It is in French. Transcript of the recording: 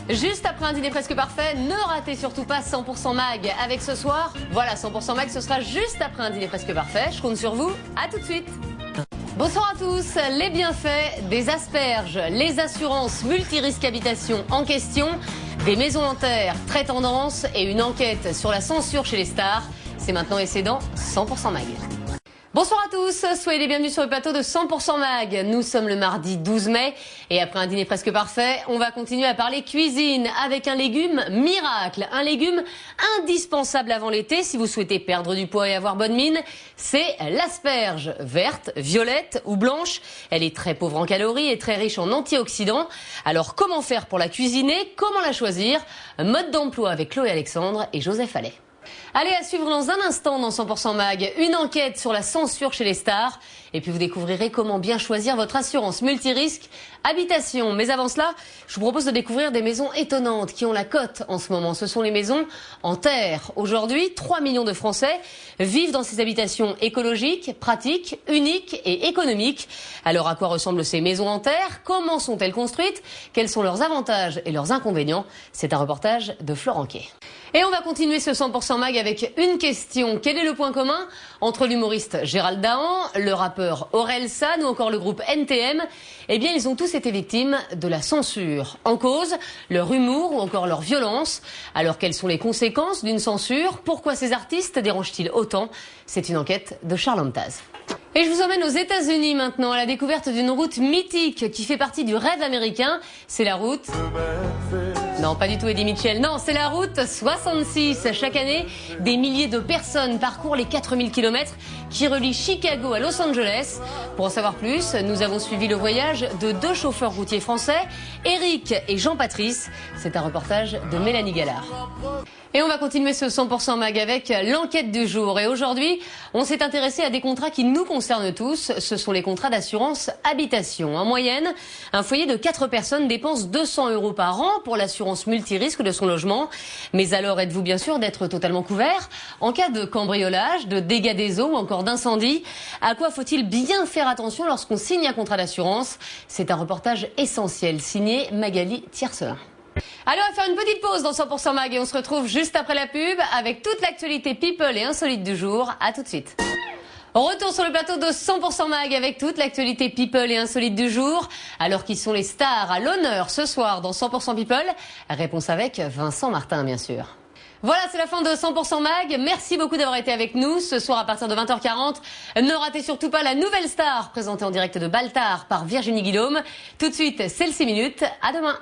Juste après un dîner presque parfait, ne ratez surtout pas 100% Mag avec ce soir. Voilà, 100% Mag, ce sera juste après un dîner presque parfait. Je compte sur vous. À tout de suite. Bonsoir à tous. Les bienfaits des asperges, les assurances multirisques habitation en question, des maisons en terre très tendance et une enquête sur la censure chez les stars. C'est maintenant et c'est dans 100% Mag. Bonsoir à tous, soyez les bienvenus sur le plateau de 100% Mag. Nous sommes le mardi 12 mai et après un dîner presque parfait, on va continuer à parler cuisine avec un légume miracle, un légume indispensable avant l'été si vous souhaitez perdre du poids et avoir bonne mine, c'est l'asperge, verte, violette ou blanche. Elle est très pauvre en calories et très riche en antioxydants. Alors comment faire pour la cuisiner, comment la choisir? Mode d'emploi avec Chloé Alexandre et Joseph Allais. Allez, à suivre dans un instant dans 100% Mag, une enquête sur la censure chez les stars. Et puis vous découvrirez comment bien choisir votre assurance multirisque habitation. Mais avant cela, je vous propose de découvrir des maisons étonnantes qui ont la cote en ce moment. Ce sont les maisons en terre. Aujourd'hui, 3 millions de Français vivent dans ces habitations écologiques, pratiques, uniques et économiques. Alors à quoi ressemblent ces maisons en terre? Comment sont-elles construites? Quels sont leurs avantages et leurs inconvénients? C'est un reportage de Florent Quay. Et on va continuer ce 100% Mag avec une question. Quel est le point commun entre l'humoriste Gérald Dahan, le rappeur Orelsan ou encore le groupe NTM? Eh bien, ils ont tous été victimes de la censure. En cause, leur humour ou encore leur violence. Alors, quelles sont les conséquences d'une censure? Pourquoi ces artistes dérangent-ils autant? C'est une enquête de Charles Amtaz. Et je vous emmène aux États-Unis maintenant à la découverte d'une route mythique qui fait partie du rêve américain. C'est la route... Non, pas du tout Eddie Mitchell. Non, c'est la route 66. Chaque année, des milliers de personnes parcourent les 4000 km qui relient Chicago à Los Angeles. Pour en savoir plus, nous avons suivi le voyage de deux chauffeurs routiers français, Eric et Jean-Patrice. C'est un reportage de Mélanie Gallard. Et on va continuer ce 100% Mag avec l'enquête du jour. Et aujourd'hui, on s'est intéressé à des contrats qui nous concernent tous. Ce sont les contrats d'assurance habitation. En moyenne, un foyer de 4 personnes dépense 200 € par an pour l'assurance multirisque de son logement. Mais alors, êtes-vous bien sûr d'être totalement couvert en cas de cambriolage, de dégâts des eaux ou encore d'incendie? À quoi faut-il bien faire attention lorsqu'on signe un contrat d'assurance? C'est un reportage essentiel signé Magali Tiercelin. Allez, on va faire une petite pause dans 100% Mag et on se retrouve juste après la pub avec toute l'actualité people et insolite du jour. À tout de suite. Retour sur le plateau de 100% Mag avec toute l'actualité people et insolite du jour. Alors qui sont les stars à l'honneur ce soir dans 100% People? Réponse avec Vincent Martin, bien sûr. Voilà, c'est la fin de 100% Mag. Merci beaucoup d'avoir été avec nous. Ce soir, à partir de 20h40, ne ratez surtout pas la nouvelle star présentée en direct de Baltar par Virginie Guillaume. Tout de suite, c'est le 6 minutes. À demain.